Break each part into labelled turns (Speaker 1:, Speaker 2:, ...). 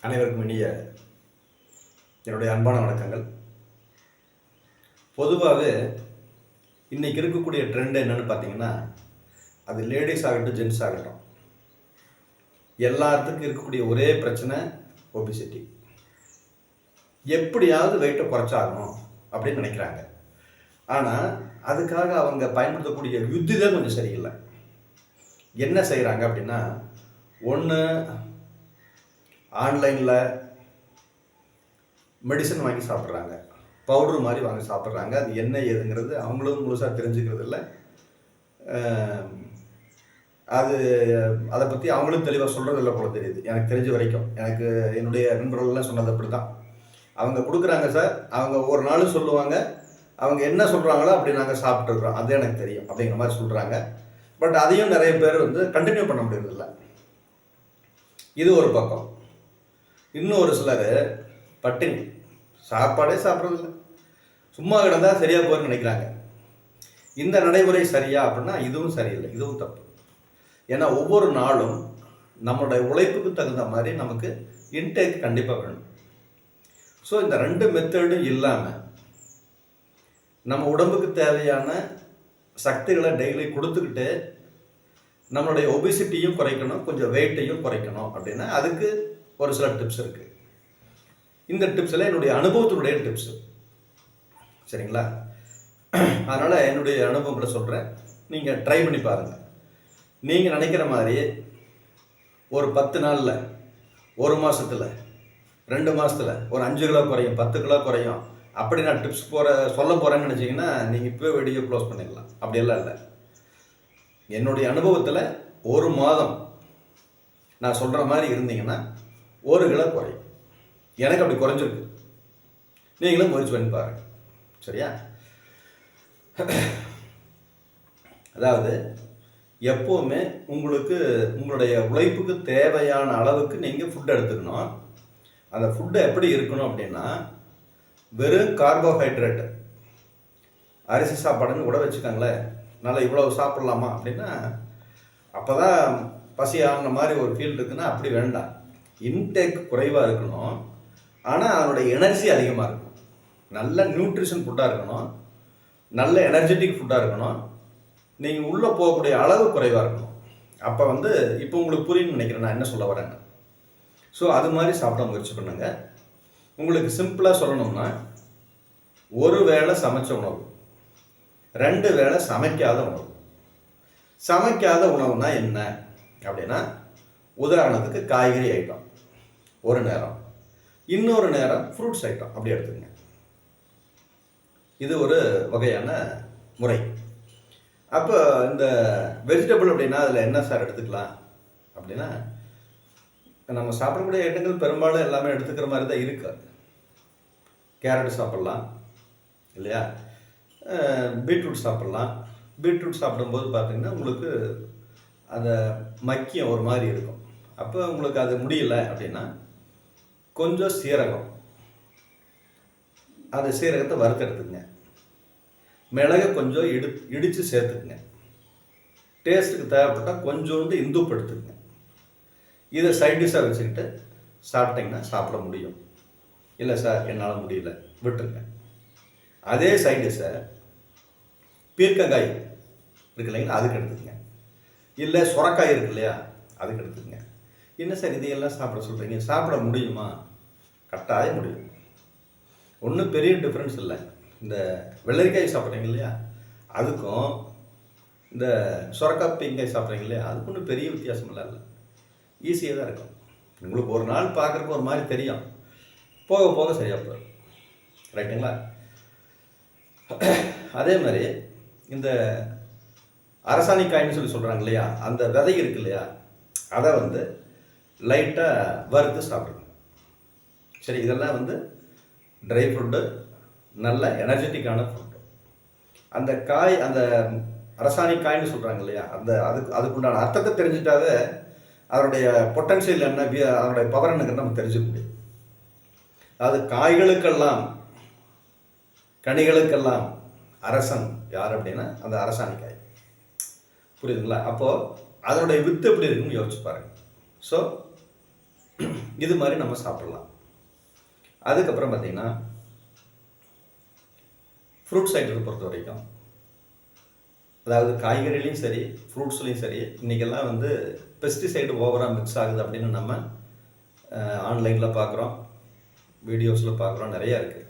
Speaker 1: அனைவருக்கும் இனிய என்னுடைய அன்பான வணக்கங்கள். பொதுவாகவே இன்றைக்கி இருக்கக்கூடிய ட்ரெண்ட் என்னென்னு பார்த்தீங்கன்னா, அது லேடிஸ் ஆகட்டும் ஜென்ட்ஸ் ஆகட்டும், எல்லாத்துக்கும் இருக்கக்கூடிய ஒரே பிரச்சனை ஒபிசிட்டி. எப்படியாவது வெயிட்டை குறைச்சாகணும் அப்படின்னு நினைக்கிறாங்க. ஆனால் அதுக்காக அவங்க பயன்படுத்தக்கூடிய யுத்தி தான் கொஞ்சம் சரியில்லை. என்ன செய்கிறாங்க அப்படின்னா, ஒன்று ஆன்லைனில் மெடிசன் வாங்கி சாப்பிட்றாங்க, பவுட்ரு மாதிரி வாங்கி சாப்பிட்றாங்க. அது என்ன ஏதுங்கிறது அவங்களும் முழுசாக தெரிஞ்சுக்கிறது இல்லை. அதை பற்றி அவங்களும் தெளிவாக சொல்கிறது இல்லை போல தெரியுது. எனக்கு தெரிஞ்ச வரைக்கும், எனக்கு என்னுடைய நண்பர்கள்லாம் சொன்னது அப்படி தான். அவங்க கொடுக்குறாங்க சார், அவங்க ஒவ்வொரு நாளும் சொல்லுவாங்க, அவங்க என்ன சொல்கிறாங்களோ அப்படி நாங்கள் சாப்பிட்ருக்குறோம், அது எனக்கு தெரியும் அப்படிங்கிற மாதிரி சொல்கிறாங்க. பட் அதையும் நிறைய பேர் கண்டினியூ பண்ண முடியறதில்ல. இது ஒரு பக்கம். இன்னும் ஒரு சிலர் பட்டினி, சாப்பாடே சாப்பிட்றதில்ல, சும்மா கிடந்தால் சரியாக போகுதுன்னு நினைக்கிறாங்க. இந்த நடைமுறை சரியா அப்படின்னா இதுவும் சரியில்லை, இதுவும் தப்பு. ஏன்னா ஒவ்வொரு நாளும் நம்மளுடைய உழைப்புக்கு தகுந்த மாதிரி நமக்கு இன்டேக் கண்டிப்பாக வேணும். ஸோ இந்த ரெண்டு மெத்தடும் இல்லாமல் நம்ம உடம்புக்கு தேவையான சக்திகளை டெய்லி கொடுத்துக்கிட்டு நம்மளுடைய ஒபிசிட்டியும் குறைக்கணும், கொஞ்சம் வெயிட்டையும் குறைக்கணும் அப்படின்னா அதுக்கு ஒரு சில டிப்ஸ் இருக்குது. இந்த டிப்ஸில் என்னுடைய அனுபவத்தினுடைய டிப்ஸு, சரிங்களா? அதனால் என்னுடைய அனுபவங்களை சொல்கிறேன், நீங்கள் ட்ரை பண்ணி பாருங்கள். நீங்கள் நினைக்கிற மாதிரி ஒரு 10 நாளில், ஒரு மாதத்தில், 2 மாதத்தில் ஒரு 5 கிலோ குறையும், 10 கிலோ குறையும் அப்படி நான் டிப்ஸ் சொல்ல போகிறேன்னு நினச்சிங்கன்னா நீங்கள் இப்போ வீடியோ க்ளோஸ் பண்ணிடலாம். அப்படியெல்லாம் இல்லை. என்னுடைய அனுபவத்தில் ஒரு மாதம் நான் சொல்கிற மாதிரி இருந்தீங்கன்னா 1 கிலோ குறையும். எனக்கு அப்படி குறைஞ்சிருக்கு. நீங்களும் முயற்சி பண்ணி பாருங்க, சரியா? அதாவது எப்போவுமே உங்களுடைய உழைப்புக்கு தேவையான அளவுக்கு நீங்கள் ஃபுட் எடுத்துக்கணும். அந்த ஃபுட்டு எப்படி இருக்கணும் அப்படின்னா, வெறும் கார்போஹைட்ரேட்டு, அரிசி சாப்பாடுன்னு கூட வச்சுக்கோங்களேன். நல்லா இவ்வளவு சாப்பிட்லாமா அப்படின்னா, அப்போ தான் பசி ஆகின மாதிரி ஒரு ஃபீல் இருக்குன்னா அப்படி வேண்டாம். இன்டேக் குறைவாக இருக்கணும், ஆனால் அதனுடைய எனர்ஜி அதிகமாக இருக்கணும். நல்ல நியூட்ரிஷன் ஃபுட்டாக இருக்கணும், நல்ல எனர்ஜெட்டிக் ஃபுட்டாக இருக்கணும். நீங்கள் உள்ளே போகக்கூடிய அளவு குறைவாக இருக்கணும். அப்போ இப்போ உங்களுக்கு புரியும்னு நினைக்கிறேன் நான் என்ன சொல்ல வரேன்னு. ஸோ அது மாதிரி சாப்பிட முயற்சி பண்ணுங்க. உங்களுக்கு சிம்பிளாக சொல்லணும்னா, ஒரு வேளை சமைச்ச உணவு, 2 வேளை சமைக்காத உணவு. சமைக்காத உணவுனா என்ன அப்படின்னா, உதாரணத்துக்கு காய்கறி ஐட்டம் ஒரு நேரம், இன்னொரு நேரம் ஃப்ரூட்ஸ் ஐட்டம் அப்படி எடுத்துக்கங்க. இது ஒரு வகையான முறை. அப்போ இந்த வெஜிடபிள் அப்படின்னா அதில் என்ன சார் எடுத்துக்கலாம் அப்படின்னா, நம்ம சாப்பிடக்கூடிய ஐட்டங்கள் பெரும்பாலும் எல்லாமே எடுத்துக்கிற மாதிரி தான் இருக்காது. கேரட் சாப்பிட்லாம் இல்லையா, பீட்ரூட் சாப்பிட்லாம். பீட்ரூட் சாப்பிடும்போது பார்த்திங்கன்னா உங்களுக்கு அந்த மக்கியம் ஒரு மாதிரி இருக்கும். அப்போ உங்களுக்கு அது முடியல அப்படின்னா கொஞ்சம் சீரகம், அந்த சீரகத்தை வறுத்து எடுத்துக்கங்க. மிளகை கொஞ்சம் இடித்து சேர்த்துக்குங்க. டேஸ்ட்டுக்கு தேவைப்பட்டால் கொஞ்சோண்டு இந்துப்பு எடுத்துக்கங்க. இதை சைட் டிஷ்ஷாக வச்சுக்கிட்டு சாப்பிட்டிங்கன்னா சாப்பிட முடியும். இல்லை சார் என்னால் முடியல, விட்டுருங்க. அதே சைட் டிஷ்ஷை பீர்க்கங்காய் இருக்கு இல்லைங்களா, அதுக்கு எடுத்துக்கங்க. இல்லை சுரக்காய் இருக்கு இல்லையா, அதுக்கு எடுத்துக்கங்க. என்ன சார் இதையெல்லாம் சாப்பிட சொல்கிறீங்க, சாப்பிட முடியுமா? கட்டாயம் முடியும். ஒன்றும் பெரிய டிஃப்ரென்ஸ் இல்லை. இந்த வெள்ளரிக்காய் சாப்பிட்றீங்க இல்லையா, அதுக்கும் இந்த சுரக்காய் பீங்காய் சாப்பிட்றீங்க இல்லையா, அதுக்கு ஒன்றும் பெரிய வித்தியாசமெல்லாம் இல்லை. ஈஸியாக தான் இருக்கும். உங்களுக்கு ஒரு நாள் பார்க்குறப்ப ஒரு மாதிரி தெரியும், போக போக சரியாக போயிடும். ரைட்டுங்களா? அதே மாதிரி இந்த அரசாணிக்காய்ன்னு சொல்லி சொல்கிறாங்க இல்லையா, அந்த விதை இருக்கு இல்லையா, அதை லைட்டாக வறுத்து சாப்பிடுங்க. சரி, இதெல்லாம் ட்ரை ஃப்ரூட்டு, நல்ல எனர்ஜெட்டிக்கான ஃப்ரூட்டு. அந்த காய், அந்த அரசாணிக்காய்ன்னு சொல்கிறாங்க இல்லையா, அதுக்குண்டான அர்த்தத்தை தெரிஞ்சுட்டாவே அதனுடைய பொட்டன்ஷியல் என்ன, அதனுடைய பவர் என்னங்கிறது நம்ம தெரிஞ்சுக்க முடியும். அதாவது காய்களுக்கெல்லாம் கனிகளுக்கெல்லாம் அரசன் யார் அப்படின்னா அந்த அரசாணிக்காய். புரியுதுங்களா? அப்போது அதனுடைய வித்து எப்படி இருக்குன்னு யோசிச்சு பாருங்கள். ஸோ இது மாதிரி நம்ம சாப்பிடலாம். அதுக்கப்புறம் பார்த்தீங்கன்னா ஃப்ரூட்ஸ் ஐட்டத்தை பொறுத்த வரைக்கும், அதாவது காய்கறிலையும் சரி ஃப்ரூட்ஸ்லேயும் சரி, இன்றைக்கெல்லாம் வந்து பெஸ்டிசைடு ஓவராக மிக்ஸ் ஆகுது அப்படின்னு நம்ம ஆன்லைனில் பார்க்குறோம், வீடியோஸில் பார்க்குறோம், நிறையா இருக்குது.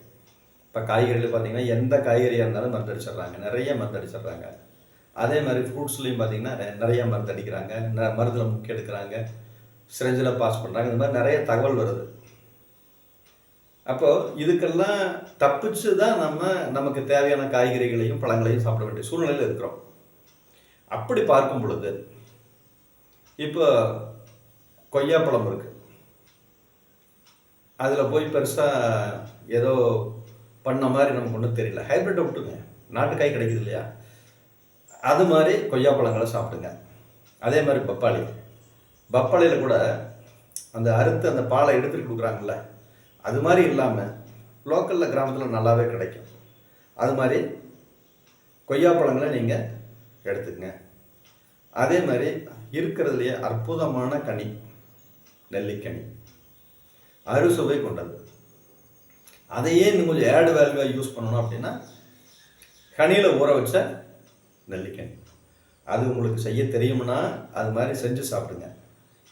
Speaker 1: இப்போ காய்கறியில் பார்த்தீங்கன்னா எந்த காய்கறியாக இருந்தாலும் மருந்து அடிச்சிடுறாங்க, நிறைய மருந்து அடிச்சிடுறாங்க. அதே மாதிரி ஃப்ரூட்ஸ்லேயும் பார்த்தீங்கன்னா நிறைய மருந்து அடிக்கிறாங்க, மருந்தில் முக்கிய எடுக்கிறாங்க, சிரஞ்சில் பாஸ் பண்ணுறாங்க. இந்த மாதிரி நிறைய தகவல் வருது. அப்போது இதுக்கெல்லாம் தப்பிச்சு தான் நமக்கு தேவையான காய்கறிகளையும் பழங்களையும் சாப்பிட வேண்டிய சூழ்நிலையில் இருக்கிறோம். அப்படி பார்க்கும் பொழுது இப்போ கொய்யாப்பழம் இருக்குது, அதில் போய் பெருசாக ஏதோ பண்ண மாதிரி நமக்கு ஒன்றும் தெரியல. ஹைப்ரிட்டை விட்டுங்க, நாட்டுக்காய் கிடைக்குது இல்லையா, அது மாதிரி கொய்யாப்பழங்களை சாப்பிடுங்க. அதே மாதிரி பப்பாளியில் கூட அந்த அறுத்து அந்த பாலை எடுத்துகிட்டு கொடுக்குறாங்கல்ல, அது மாதிரி இல்லாமல் லோக்கலில் கிராமத்தில் நல்லாவே கிடைக்கும். அது மாதிரி கொய்யாப்பழங்களை நீங்கள் எடுத்துக்கங்க. அதே மாதிரி இருக்கிறதுலையே அற்புதமான கனி நெல்லிக்கனி, அறுசுவை கொண்டது. அதையே இன்னும் கொஞ்சம் ஆட் வேல்யூவாக யூஸ் பண்ணணும் அப்படின்னா கனியில் ஊற வச்ச நெல்லிக்கனி. அது உங்களுக்கு செய்ய தெரியும்னா அது மாதிரி செஞ்சு சாப்பிடுங்க.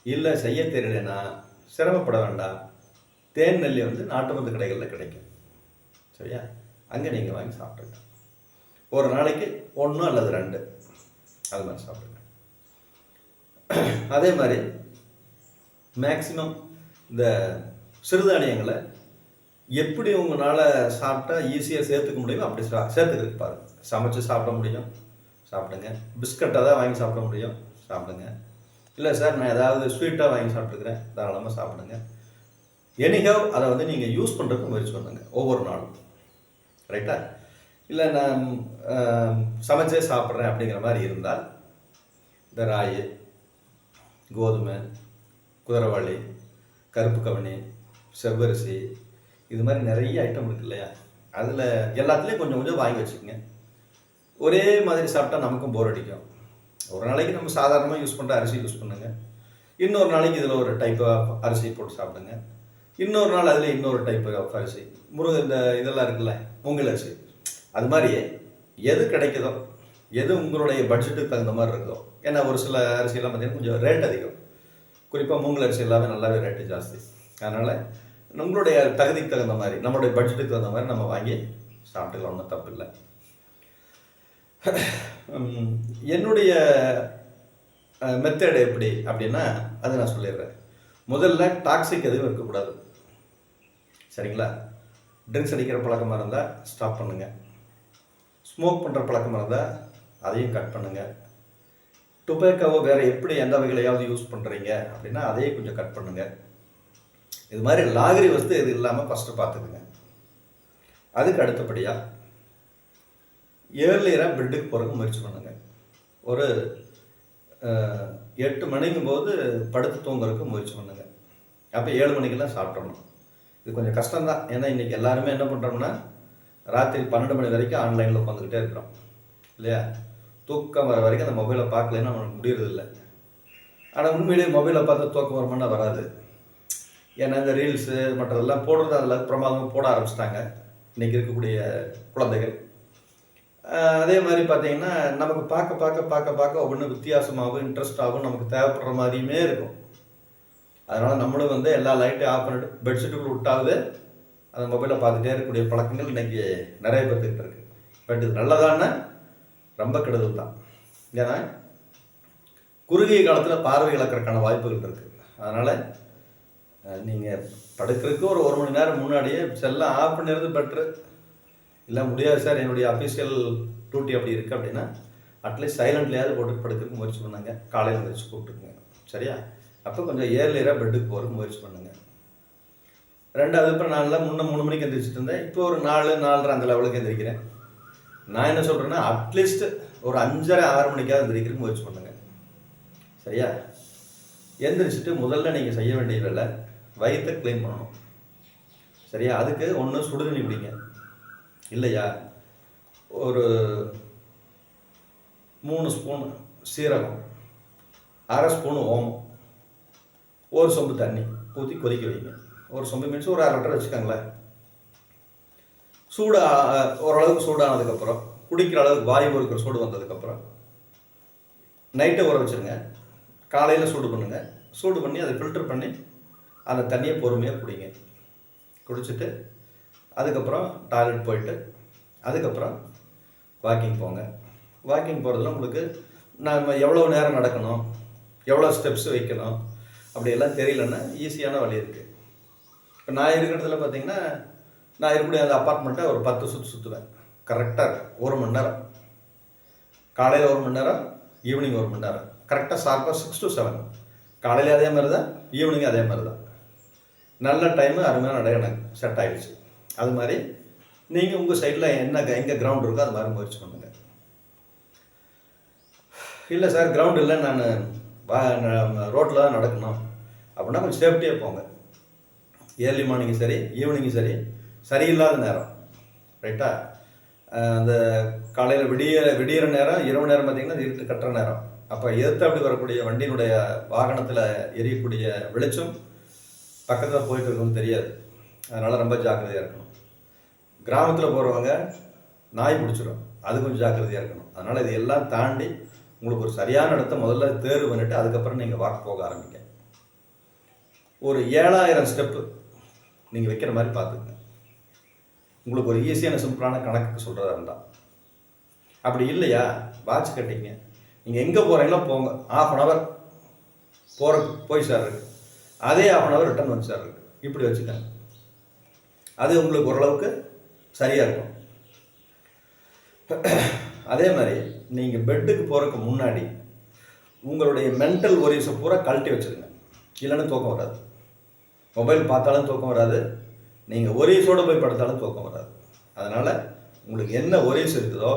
Speaker 1: இல்லை செய்ய தெரியலைன்னா சிரமப்பட வேண்டாம். தேன் நெல்லி வந்து நாட்டு மருந்து கடைகளில் கிடைக்கும், சரியா? அங்கே நீங்கள் வாங்கி சாப்பிடுங்க. ஒரு நாளைக்கு 1 அல்லது 2 அது மாதிரி சாப்பிடுங்க. அதே மாதிரி மேக்சிமம் இந்த சிறுதானியங்களை எப்படி உங்களால் சாப்பிட்டா ஈஸியாக சேர்த்துக்க முடியுமோ அப்படி சேர்த்துக்கிட்டு பாருங்கள். சமைச்சு சாப்பிட முடியும், சாப்பிடுங்க. பிஸ்கட்டை தான் வாங்கி சாப்பிட முடியும், சாப்பிடுங்க. இல்லை சார் நான் ஏதாவது ஸ்வீட்டாக வாங்கி சாப்பிட்டுக்கிறேன், தாராளமாக சாப்பிடுங்க. எனிஹவ் அதை வந்து நீங்கள் யூஸ் பண்ணுறதுக்கு முயற்சி பண்ணுங்க ஒவ்வொரு நாளும், ரைட்டா? இல்லை நான் சமைச்சே சாப்பிட்றேன் அப்படிங்கிற மாதிரி இருந்தால் இந்த ராகி, கோதுமை, குதிரைவாளி, கருப்பு கவனி, செவ்வரிசி, இது மாதிரி நிறைய ஐட்டம் இருக்குது இல்லையா, அதில் எல்லாத்துலேயும் கொஞ்சம் கொஞ்சம் வாங்கி வச்சுக்கோங்க. ஒரே மாதிரி சாப்பிட்டா நமக்கும் போர் அடிக்கும். ஒரு நாளைக்கு நம்ம சாதாரணமாக யூஸ் பண்ணுற அரிசி யூஸ் பண்ணுங்க, இன்னொரு நாளைக்கு இதில் ஒரு டைப் ஆஃப் அரிசி போட்டு சாப்பிடுங்க, இன்னொரு நாள் அதில் இன்னொரு டைப் ஆஃப் அரிசி, இந்த இதெல்லாம் இருக்குல்ல மூங்கில் அரிசி, அது மாதிரி எது கிடைக்குதோ, எது உங்களுடைய பட்ஜெட்டுக்கு தகுந்த மாதிரி இருக்குதோ. ஏன்னா ஒரு சில அரிசியெல்லாம் பார்த்தீங்கன்னா கொஞ்சம் ரேட் அதிகம், குறிப்பாக மூங்கில் அரிசி எல்லாமே நல்லாவே ரேட்டு ஜாஸ்தி. அதனால் நம்மளுடைய தகுதிக்கு தகுந்த மாதிரி, நம்மளுடைய பட்ஜெட்டுக்கு தகுந்த மாதிரி நம்ம வாங்கி சாப்பிட்டுக்கலாம், ஒன்றும் தப்பு இல்லை. என்னுடைய மெத்தட் எப்படி அப்படின்னா அது நான் சொல்லிடுறேன். முதல்ல டாக்ஸிக் எதுவும் இருக்கக்கூடாது, சரிங்களா? ட்ரிங்க்ஸ் அடிக்கிற பழக்கமாக இருந்தால் ஸ்டாப் பண்ணுங்கள். ஸ்மோக் பண்ணுற பழக்கமாக இருந்தால் அதையும் கட் பண்ணுங்கள். டுபேக்கோவை வேறு எப்படி எந்த வகையிலையாவது யூஸ் பண்ணுறீங்க அப்படின்னா அதையும் கொஞ்சம் கட் பண்ணுங்கள். இது மாதிரி லாகரி வஸ்து இது இல்லாமல் ஃபஸ்ட்டு பார்த்துக்குங்க. அதுக்கு அடுத்தபடியாக ஏர்லியராக பெட்டுக்கு போகிறதுக்கு முயற்சி பண்ணுங்கள். ஒரு 8 மணிக்கும் போது படுத்து தூங்குறதுக்கு முயற்சி பண்ணுங்கள். அப்போ 7 மணிக்கெல்லாம் சாப்பிட்றணும். இது கொஞ்சம் கஷ்டம்தான், ஏன்னா இன்றைக்கி எல்லாருமே என்ன பண்ணுறோம்னா ராத்திரி 12 மணி வரைக்கும் ஆன்லைனில் உட்காந்துக்கிட்டே இருக்கிறோம் இல்லையா? தூக்கம் வர வரைக்கும் அந்த மொபைலை பார்க்கலன்னா அவனுக்கு முடியறதில்லை. ஆனால் உண்மையிலேயே மொபைலை பார்த்து தூக்கம் வருமானா வராது. ஏன்னா இந்த ரீல்ஸு மற்றதெல்லாம் போடுறது அதில் பிரமாதமாக போட ஆரம்பிச்சிட்டாங்க இன்றைக்கி இருக்கக்கூடிய குழந்தைகள். அதே மாதிரி பார்த்தீங்கன்னா நமக்கு பார்க்க பார்க்க பார்க்க பார்க்க ஒவ்வொன்று வித்தியாசமாகவும் இன்ட்ரெஸ்டாகவும் நமக்கு தேவைப்படுற மாதிரியுமே இருக்கும். அதனால் நம்மளும் வந்து எல்லா லைட்டையும் ஆஃப் பண்ணிட்டு பெட்ஷீட்டுக்குள்ள விட்டாவது அந்த மொபைலை பார்த்துட்டே இருக்கக்கூடிய பழக்கங்கள் இன்றைக்கி நிறைய பேர்த்துக்கிட்ட இருக்குது. பட் இது நல்லதான ரொம்ப கெடுதல் தான். ஏன்னா குறுகிய காலத்தில் பார்வை இழக்கிறதுக்கான வாய்ப்புகள் இருக்குது. அதனால் நீங்கள் படுக்கிறதுக்கு ஒரு 1 மணி நேரம் முன்னாடியே செல்லாம் ஆஃப் பண்ணிடுறது பெட்ரு. இல்லை முடியாது சார் என்னுடைய அஃபிஷியல் டியூட்டி அப்படி இருக்குது அப்படின்னா அட்லீஸ்ட் சைலண்ட்லேயாவது போட்டு படுக்கிறதுக்கு முயற்சி பண்ணாங்க. காலையில் எழுந்திரிச்சு கூப்பிட்டுக்குங்க, சரியா? அப்போ கொஞ்சம் ஏர்லியராக பெட்டுக்கு போகிறதுக்கு முயற்சி பண்ணுங்கள். 2வது அப்புறம் நாளில் 3 மணிக்கு எந்திரிச்சிட்டு இருந்தேன், இப்போ ஒரு 4-4:30 அந்த லெவலுக்கு எந்திரிக்கிறேன். நான் என்ன சொல்கிறேன்னா அட்லீஸ்ட் ஒரு 5:30-6 மணிக்காவது எந்திரிக்கிறதுக்கு முயற்சி பண்ணுங்கள், சரியா? எந்திரிச்சிட்டு முதல்ல நீங்கள் செய்ய வேண்டிய வேலை வயிற்றை க்ளீன் பண்ணணும், சரியா? அதுக்கு ஒன்று சுடுதண்ணி குடிங்க, இல்லையா ஒரு 3 ஸ்பூன் சீரகம், 1/2 ஸ்பூன் ஓமம், 1 சொம்பு தண்ணி, ஊற்றி கொதிக்க வைங்க. ஒரு சொம்பு மீன்ஸ் ஒரு 1/2 லிட்டர் வச்சுக்கோங்களேன். சூடு ஓரளவுக்கு சூடானதுக்கப்புறம், குடிக்கிற அளவுக்கு வாயு இருக்கிற சூடு வந்ததுக்கப்புறம் நைட்டை ஊற வச்சுருங்க. காலையில் சூடு பண்ணுங்கள். சூடு பண்ணி அதை ஃபில்டர் பண்ணி அந்த தண்ணியை பொறுமையாக குடிங்க. குடிச்சிட்டு அதுக்கப்புறம் டாய்லெட் போயிட்டு அதுக்கப்புறம் வாக்கிங் போங்க. வாக்கிங் போகிறதுல உங்களுக்கு நம்ம எவ்வளோ நேரம் நடக்கணும், எவ்வளோ ஸ்டெப்ஸ் வைக்கணும் அப்படியெல்லாம் தெரியலன்னா ஈஸியான வழி இருக்குது. இப்போ நான் இருக்கிற இடத்துல பார்த்தீங்கன்னா, நான் இருக்கக்கூடிய அந்த அப்பார்ட்மெண்ட்டை ஒரு 10 சுற்றுவேன். கரெக்டாக இருக்கும். 1 மணி நேரம், காலையில் 1 மணி நேரம், ஈவினிங் 1 மணி நேரம், கரெக்டாக ஷார்ப்பாக 6 to 7. காலையில் அதே மாதிரி தான், ஈவினிங் அதே மாதிரி தான். நல்ல டைமு, அருமையான நடை எனக்கு செட் ஆகிடுச்சு. அது மாதிரி நீங்கள் உங்கள் சைடில் எங்கே கிரவுண்ட் இருக்கோ அது மாதிரி முயற்சி பண்ணுங்கள். இல்லை சார் கிரவுண்ட் இல்லை, நான் ரோட்டில் தான் நடக்கணும் அப்படின்னா கொஞ்சம் சேஃப்டியாக போங்க. ஏர்லி மார்னிங்கும் சரி, ஈவினிங்கும் சரி, சரியில்லாத நேரம் ரைட்டா. அந்த காலையில் விடியிற நேரம், இரவு நேரம் பார்த்திங்கன்னா இருட்டு கட்டுற நேரம். அப்போ எதிர்த்து அப்படி வரக்கூடிய வண்டியினுடைய வாகனத்தில் எரியக்கூடிய வெளிச்சம் பக்கத்தில் போயிட்டு இருக்குன்னு தெரியாது. அதனால் ரொம்ப ஜாக்கிரதையாக இருக்கணும். கிராமத்தில் போகிறவங்க நாய் பிடிச்சிடும், அது கொஞ்சம் ஜாக்கிரதையாக இருக்கணும். அதனால் இது எல்லாம் தாண்டி உங்களுக்கு ஒரு சரியான இடத்த முதல்ல தேர்வு பண்ணிவிட்டு அதுக்கப்புறம் நீங்கள் வாக் போக ஆரம்பிங்க. ஒரு 7000 ஸ்டெப்பு நீங்கள் வைக்கிற மாதிரி பார்த்துக்குங்க. உங்களுக்கு ஒரு ஈஸியான சிம்பிளான கணக்கு சொல்கிறதா இருந்தால். அப்படி இல்லையா, வாட்ச் கட்டிங்க. நீங்கள் எங்கே போகிறீங்களோ போங்க. 1/2 hour போய் சார் இருக்குது, அதே 1/2 hour ரிட்டர்ன் வந்து சார் இருக்குது. இப்படி வச்சுக்கோங்க. அது உங்களுக்கு ஓரளவுக்கு சரியாக இருக்கும். அதே மாதிரி நீங்கள் பெட்டுக்கு போகிறதுக்கு முன்னாடி உங்களுடைய மென்டல் ஒரீஸை பூரா கழட்டி வச்சுருங்க. இல்லைன்னா தூக்கம் வராது. மொபைல் பார்த்தாலும் தூக்கம் வராது, நீங்கள் ஒரீஸோடு போய் படுத்தாலும் தூக்கம் வராது. அதனால் உங்களுக்கு என்ன ஒரீஸ் இருக்குதோ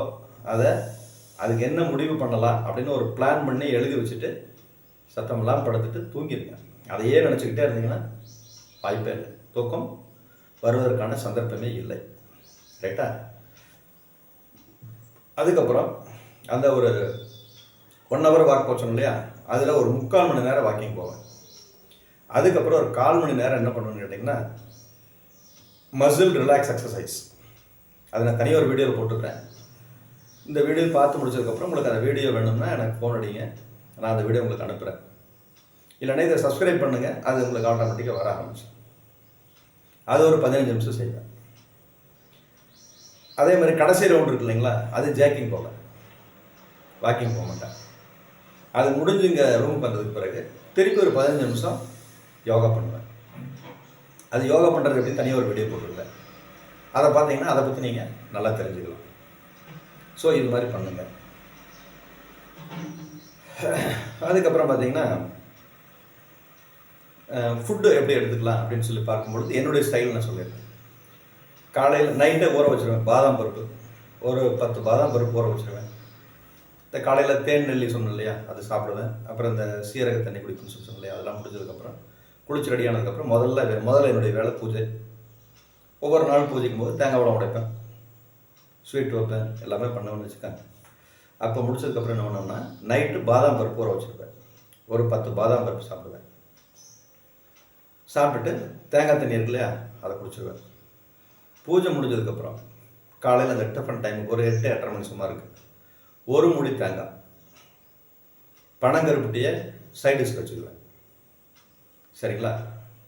Speaker 1: அதுக்கு என்ன முடிவு பண்ணலாம் அப்படின்னு ஒரு பிளான் பண்ணி எழுதி வச்சுட்டு சத்தமெல்லாம் படுத்துட்டு தூங்கிடுங்க. அதையே நினச்சிக்கிட்டே இருந்தீங்கன்னா வாய்ப்பே இல்லை, தூக்கம் வருவதற்கான சந்தர்ப்பமே இல்லை. ரைட்டா. அதுக்கப்புறம் அந்த ஒரு 1 hour வாக் போச்சோம் இல்லையா, அதில் ஒரு 3/4 மணி நேரம் வாக்கிங் போவேன். அதுக்கப்புறம் ஒரு 1/4 மணி நேரம் என்ன பண்ணுவேன்னு கேட்டிங்கன்னா மசில் ரிலாக்ஸ் எக்ஸசைஸ். அதை நான் தனியாக ஒரு வீடியோவில் போட்டுக்கிறேன். இந்த வீடியோ பார்த்து முடிச்சதுக்கப்புறம் உங்களுக்கு அந்த வீடியோ வேணும்னா எனக்கு ஃபோன் அடிங்க, நான் அந்த வீடியோ உங்களுக்கு அனுப்புகிறேன். இல்லைன்னா இதை சப்ஸ்கிரைப் பண்ணுங்கள், அது உங்களுக்கு ஆட்டோமேட்டிக்காக வர ஆரம்பிச்சு. அது ஒரு 15 நிமிஷம் செய்வேன். அதே மாதிரி கடைசி ரவுண்ட் இருக்கு இல்லைங்களா, அது ஜாக்கிங் போவேன், வாக்கிங் போக மாட்டேன். அது முடிஞ்சு இங்கே ரூமுக்கு வந்ததுக்கு பிறகு திருப்பி ஒரு 15 நிமிஷம் யோகா பண்ணுவேன். அது யோகா பண்ணுறது எப்படி தனியாக ஒரு வீடியோ போட்டுருக்கேன். அதை பார்த்தீங்கன்னா அதை பற்றி நீங்கள் நல்லா தெரிஞ்சுக்கலாம். ஸோ இது மாதிரி பண்ணுங்கள். அதுக்கப்புறம் பார்த்தீங்கன்னா ஃபுட்டு எப்படி எடுத்துக்கலாம் அப்படின்னு சொல்லி பார்க்கும்பொழுது என்னுடைய ஸ்டைல் நான் சொல்லியிருக்கேன். காலையில் நைட்டை ஊற வச்சுருவேன். பாதாம் பருப்பு ஒரு 10 பாதாம் பருப்பு ஊற வச்சுருவேன். இந்த காலையில் தேன் நெல்லி சொன்னேன் இல்லையா, அது சாப்பிடுவேன். அப்புறம் இந்த சீரக தண்ணி குடிப்புன்னு சொன்னேன் இல்லையா, அதெல்லாம் முடிஞ்சதுக்கப்புறம் குளிச்சு ரெடியானதுக்கப்புறம் முதல்ல என்னுடைய வேலை பூஜை. ஒவ்வொரு நாள் பூஜைக்கும் போது தேங்காய் பழம் உடைப்பேன், ஸ்வீட் வைப்பேன், எல்லாமே பண்ணுவேன்னு வச்சுக்கேன். அப்போ முடிச்சதுக்கப்புறம் என்ன பண்ணோம்னா நைட்டு பாதாம் பருப்பு ஊற வச்சுருப்பேன். ஒரு 10 பாதாம் பருப்பு சாப்பிடுவேன். சாப்பிட்டுட்டு தேங்காய் தண்ணி இருக்கு இல்லையா, அதை குடிச்சிடுவேன். பூஜை முடிஞ்சதுக்கப்புறம் காலையில் அந்த டிஃபன் டைம் ஒரு 8-8:30 மணி சும்மா இருக்குது, ஒரு மூடி தேங்காய் பனங்கருப்பட்டியை சைடிஷ்க்கு வச்சுக்குவேன். சரிங்களா.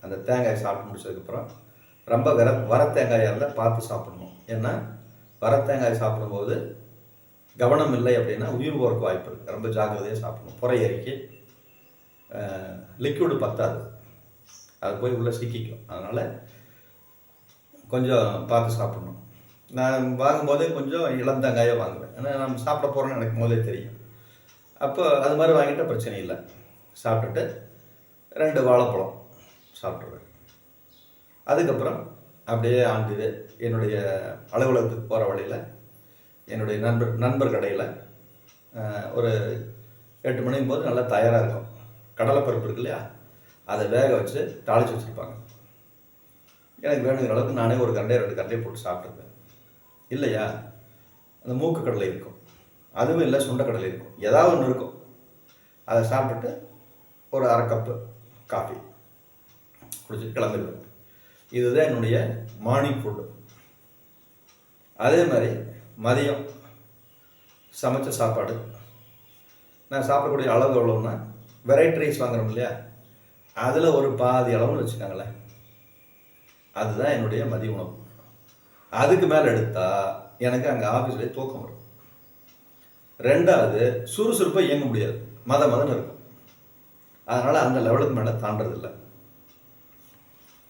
Speaker 1: அந்த தேங்காய் சாப்பிட்டு முடிச்சதுக்கப்புறம் ரொம்ப வர தேங்காயாக இருந்தால் பார்த்து சாப்பிடணும். ஏன்னா வர தேங்காய் சாப்பிடும்போது கவனம் இல்லை அப்படின்னா உயிர் போகிறக்கு வாய்ப்பு இருக்குது. ரொம்ப ஜாக்கிரதையாக சாப்பிடணும். புறை எரிக்கி லிக்விடு பத்தாது, அது போய் உள்ளே சிக்கிக்கும். அதனால் கொஞ்சம் பார்த்து சாப்பிடணும். நான் வாங்கும்போதே கொஞ்சம் இளந்தங்காயாக வாங்குவேன், ஏன்னா நம்ம சாப்பிட போகிறோன்னு எனக்கு முதலே தெரியும். அப்போ அது மாதிரி வாங்கிட்டால் பிரச்சனை இல்லை. சாப்பிட்டுட்டு 2 வாழைப்பழம் சாப்பிட்ருவேன். அதுக்கப்புறம் அப்படியே ஆண்டு என்னுடைய அலுவலகத்துக்கு போகிற வழியில் என்னுடைய நண்பர் கடையில் ஒரு 8 மணிக்கும் போது நல்லா தயாராக இருக்கும். கடலைப்பருப்பு இருக்கு இல்லையா, அதை வேக வச்சு தாளித்து வச்சுருப்பாங்க. எனக்கு வேணுங்கிற அளவுக்கு நானே ஒரு 2 கரண்டியை போட்டு சாப்பிட்டுருப்பேன். இல்லையா, அந்த மூக்கு கடலை இருக்கும், அதுவும் இல்லை சுண்டைக்கடலை இருக்கும், ஏதாவது ஒன்று இருக்கும். அதை சாப்பிட்டுட்டு ஒரு 1/2 கப்பு காஃபி குடிச்சிட்டு கிளம்பிடுவேன். இதுதான் என்னுடைய மார்னிங் ஃபுட்டு. அதே மாதிரி மதியம் சமைச்ச சாப்பாடு நான் சாப்பிடக்கூடிய அளவு எவ்வளோன்னா, வெரைட்டி ரைஸ் வாங்குறோம் இல்லையா, அதில் ஒரு பாதி அளவுன்னு வச்சுக்கோங்களேன். அதுதான் என்னுடைய மதிய உணவு. அதுக்கு மேலே எடுத்தால் எனக்கு அங்கே ஆஃபீஸ்லேயே தூக்கம் வரும். ரெண்டாவது, சுறுசுறுப்பாக இயங்க முடியாது, மதன்னு இருக்கும். அதனால் அந்த லெவலுக்கு மேலே தாண்டதில்லை.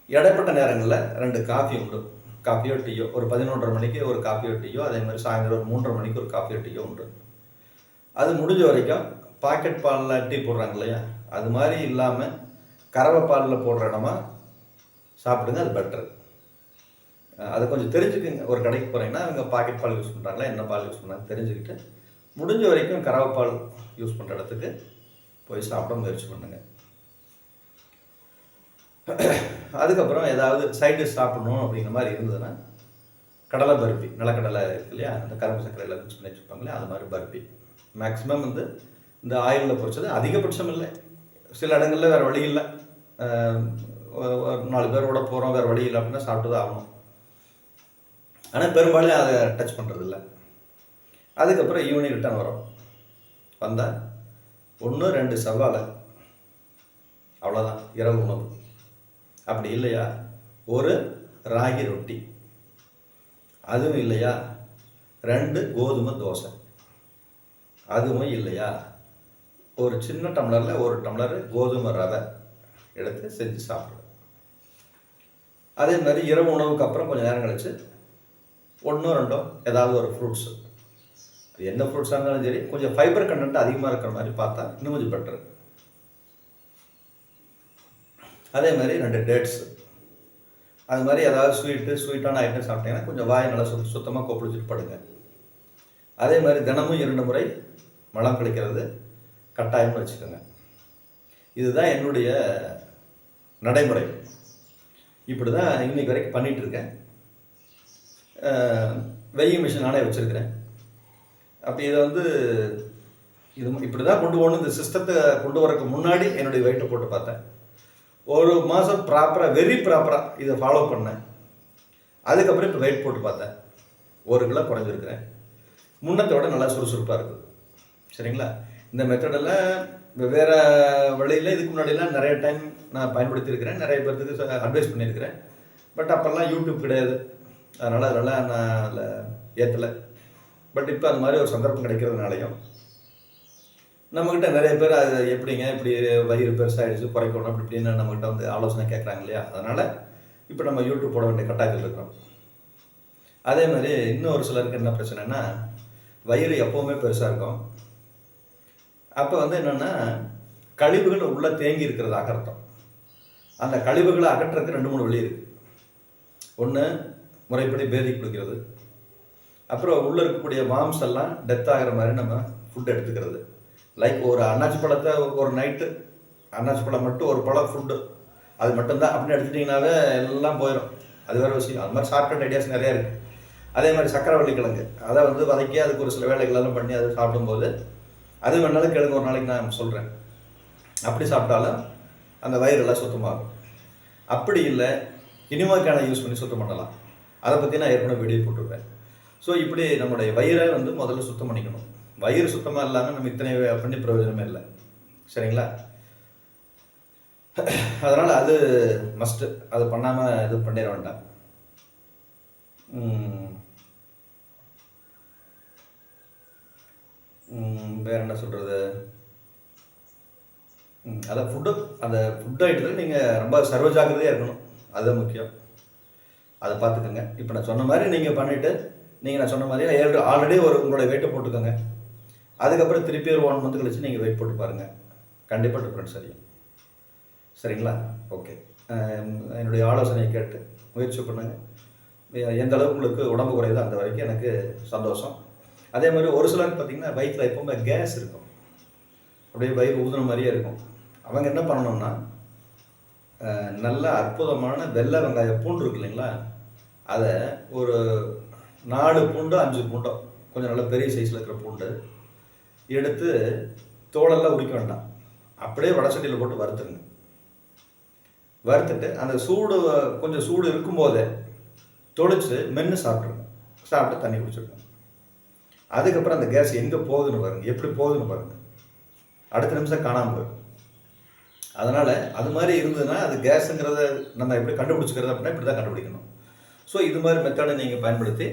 Speaker 1: இடைப்பட்ட நேரங்களில் 2 காஃபி உண்டு. காஃபியோ டீயோ, ஒரு 11:30 மணிக்கு ஒரு காஃபியோ டீயோ, அதே மாதிரி சாயந்தரம் ஒரு 3:30 மணிக்கு ஒரு காஃபியோ டீயோ உண்டு. அது முடிஞ்ச வரைக்கும் பாக்கெட் பாலில் டீ போடுறாங்க இல்லையா, அது மாதிரி இல்லாமல் கறவை பாலில் போடுற இடமா சாப்பிடுங்க, அது பெட்டர். அதை கொஞ்சம் தெரிஞ்சுக்குங்க. ஒரு கடைக்கு போகிறீங்கன்னா அவங்க பாக்கெட் பால் யூஸ் பண்ணுறாங்களா, என்ன பால் யூஸ் பண்ணுறாங்க தெரிஞ்சுக்கிட்டு முடிஞ்ச வரைக்கும் கறவை பால் யூஸ் பண்ணுற இடத்துக்கு போய் சாப்பிட முயற்சி பண்ணுங்கள். அதுக்கப்புறம் ஏதாவது சைட் டிஷ் சாப்பிடணும் அப்படிங்கிற மாதிரி இருந்ததுன்னா, கடலை பருப்பி, நிலக்கடலை இருக்கு இல்லையா, அந்த கரும்பு சர்க்கரையில் மிக்ஸ் பண்ணி வச்சுருப்பாங்களே, அது மாதிரி பருப்பி. மேக்ஸிமம் வந்து இந்த ஆயிலில் பொரிச்சது, அதிகபட்சம் இல்லை, சில இடங்களில் வேறு வழி இல்லை, 4 பேரோட போகிறோம், வேறு வழி இல்லை அப்படின்னா சாப்பிட்டு தான் ஆகணும். ஆனால் பெரும்பாலும் அதை டச் பண்ணுறதில்ல. அதுக்கப்புறம் ஈவினிங் ரிட்டர்ன் வரும். வந்தால் 1-2 செவ்வாழை, அவ்வளோதான் இரவு உணவு. அப்படி இல்லையா, ஒரு ராகி ரொட்டி, அதுவும் இல்லையா 2 கோதுமை தோசை, அதுவும் இல்லையா ஒரு சின்ன டம்ளரில் 1 டம்ளர் கோதுமை ரவை எடுத்து செஞ்சு சாப்பிடுவேன். அதே மாதிரி இரவு உணவுக்கு அப்புறம் கொஞ்சம் நேரம் கழிச்சு 1-2 ஏதாவது ஒரு ஃப்ரூட்ஸு, அது என்ன ஃப்ரூட்ஸாக இருந்தாலும் சரி, கொஞ்சம் ஃபைபர் கண்டென்ட் அதிகமாக இருக்கிற மாதிரி பார்த்தா இன்னும் கொஞ்சம் பெட்டர். அதே மாதிரி 2 டேட்ஸு, அது மாதிரி ஏதாவது ஸ்வீட்டான ஐட்டம் சாப்பிட்டீங்கன்னா கொஞ்சம் வாய் நல்லா சுத்தமாக கொப்பளிச்சுட்டு படுங்க. அதே மாதிரி தினமும் 2 முறை மலம் கழிக்கிறது கட்டாயம்னு வச்சுக்கோங்க. இதுதான் என்னுடைய நடைமுறை. இப்படி தான் இன்னைக்கு வரைக்கும் பண்ணிகிட்ருக்கேன். வெய்யிங் மிஷின் நானே வச்சுருக்கிறேன். அப்போ இதை வந்து இப்படி தான் கொண்டு போகணும். இந்த சிஸ்டத்தை கொண்டு வரக்கு முன்னாடி என்னுடைய வெயிட்டை போட்டு பார்த்தேன். ஒரு மாதம் வெரி ப்ராப்பராக இதை ஃபாலோ பண்ணேன். அதுக்கப்புறம் இப்போ வெயிட் போட்டு பார்த்தேன், 1 கிலோ குறைஞ்சிருக்கிறேன். முன்னத்தோட நல்லா சுறுசுறுப்பாக இருக்குது. சரிங்களா? இந்த மெத்தடெல்லாம் வெவ்வேறு வழியில் இதுக்கு முன்னாடிலாம் நிறைய டைம் நான் பயன்படுத்தியிருக்கிறேன், நிறைய பேர்த்துக்கு அட்வைஸ் பண்ணியிருக்கிறேன். பட் அப்போல்லாம் யூடியூப் கிடையாது, அதனால் நான் அதில் ஏற்றலை. பட் இப்போ அந்த மாதிரி ஒரு சந்தர்ப்பம் கிடைக்கிறதுனாலையும் நம்மக்கிட்ட நிறைய பேர் அது எப்படிங்க இப்படி வயிறு பெருசாகிடுச்சு குறைக்கணும் அப்படி இப்படின்னு நம்மக்கிட்ட வந்து ஆலோசனை கேட்குறாங்க இல்லையா, அதனால் இப்போ நம்ம யூடியூப் போட வேண்டிய கட்டாயத்தில் இருக்கிறோம். அதே மாதிரி இன்னும் ஒரு சிலருக்கு என்ன பிரச்சனைனா, வயிறு எப்போவுமே பெருசாக இருக்கும். அப்போ வந்து என்னென்னா, கழிவுகள் உள்ளே தேங்கி இருக்கிறதாக அர்த்தம். அந்த கழிவுகளை அகற்றுறதுக்கு 2-3 வழி இருக்குது. ஒன்று, முறைப்படி பேதி குடிக்கிறது. அப்புறம் உள்ளே இருக்கக்கூடிய வார்ம்ஸ் எல்லாம் டெத் ஆகிற மாதிரி நம்ம ஃபுட் எடுத்துக்கிறது. லைக் ஒரு அன்னாச்சி பழத்தை ஒரு நைட்டு அன்னாச்சி பழம் மட்டும் ஒரு பழம் ஃபுட்டு, அது மட்டும்தான் அப்படின்னு எடுத்துட்டிங்கனாவே எல்லாம் போயிடும். அது வேறு விஷயம். அது மாதிரி ஷார்ட்கட் ஐடியாஸ் நிறையா இருக்குது. அதே மாதிரி சக்கரவள்ளி கிழங்கு, அதை வந்து வதக்கி அதுக்கு ஒரு சில வேலைகளெல்லாம் பண்ணி அதை சாப்பிடும்போது அது வேணாலும் கிழங்கு ஒரு நாளைக்கு நான் சொல்கிறேன். அப்படி சாப்பிட்டாலும் அந்த வயிறெல்லாம் சுத்தமாகும். அப்படி இல்லை, இனிமோக்கான யூஸ் பண்ணி சுத்தம் பண்ணலாம். அதை பற்றி நான் ஏற்கனவே வீடியோ போட்டுருப்பேன். ஸோ இப்படி நம்முடைய வயிறை வந்து முதல்ல சுத்தம் பண்ணிக்கணும். வயிறு சுத்தமாக இல்லாமல் நம்ம இத்தனை பண்ணி பிரயோஜனமே இல்லை. சரிங்களா? அதனால் அது மஸ்ட்டு. அது பண்ணாமல் இது பண்ணிட வேண்டாம். வேறு என்ன சொல்கிறது, அதான் அந்த ஃபுட் ஐட்டத்தில் நீங்கள் ரொம்ப சர்வஜாக்கிரதையாக இருக்கணும். அதுதான் முக்கியம். அதை பார்த்துக்கோங்க. இப்போ நான் சொன்ன மாதிரி நீங்கள் பண்ணிவிட்டு நான் சொன்ன மாதிரி ஆல்ரெடி உங்களுடைய வெயிட்டை போட்டுக்கோங்க. அதுக்கப்புறம் திருப்பி ஒரு 1 மந்த் கழிச்சு நீங்கள் வெயிட் போட்டு பாருங்கள், கண்டிப்பாக டிஃப்ரென்ஸ் தெரியும். சரிங்களா? ஓகே. என்னுடைய ஆலோசனையை கேட்டு முயற்சி பண்ணுங்கள். எந்த அளவுக்கு உங்களுக்கு உடம்பு குறையுதோ அந்த வரைக்கும் எனக்கு சந்தோஷம். அதே மாதிரி ஒரு சிலருக்கு பார்த்திங்கன்னா வயிற்றில் எப்போவுமே கேஸ் இருக்கும், அப்படியே வயிறு ஊதுன மாதிரியே இருக்கும். அவங்க என்ன பண்ணணும்னா, நல்ல அற்புதமான வெள்ளை வெங்காய பூண்டு இருக்கு இல்லைங்களா, அதை ஒரு 4 பூண்டோ 5 பூண்டோ, கொஞ்சம் நல்ல பெரிய சைஸில் இருக்கிற பூண்டு எடுத்து தோலெல்லாம் உரிக்க வேண்டாம், அப்படியே வடை சட்டியில் போட்டு வறுத்துருங்க. வறுத்துட்டு அந்த சூடு கொஞ்சம் சூடு இருக்கும்போதே தொளிச்சு மென்று சாப்பிட்ருங்க. சாப்பிட்டு தண்ணி குடிச்சிருக்கோம். அதுக்கப்புறம் அந்த கேஸ் எங்கே போகுதுன்னு பாருங்கள், எப்படி போகுதுன்னு பாருங்கள். அடுத்த நிமிஷம் காணாமல் போயிடும். அதனால் அது மாதிரி இருந்ததுன்னா அது கேஸுங்கிறத நம்ம எப்படி கண்டுபிடிச்சிக்கிறது அப்படின்னா இப்படி தான் கண்டுபிடிக்கணும். ஸோ இது மாதிரி மெத்தடை நீங்கள் பயன்படுத்தி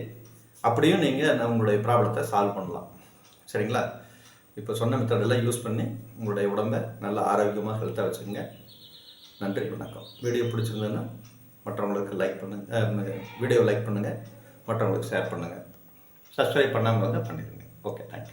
Speaker 1: அப்படியும் நீங்கள் உங்களுடைய ப்ராப்ளத்தை சால்வ் பண்ணலாம். சரிங்களா? இப்போ சொன்ன மெத்தடெல்லாம் யூஸ் பண்ணி உங்களுடைய உடம்பை நல்ல ஆரோக்கியமாக ஹெல்த்தாக வச்சுக்கோங்க. நன்றி, வணக்கம். வீடியோ பிடிச்சிருந்ததுன்னா மற்றவங்களுக்கு லைக் பண்ணுங்கள், வீடியோ லைக் பண்ணுங்கள், மற்றவங்களுக்கு ஷேர் பண்ணுங்கள். சப்ஸ்கிரைப் பண்ணாமல் வந்து பண்ணிடுங்க. Okay, thank you.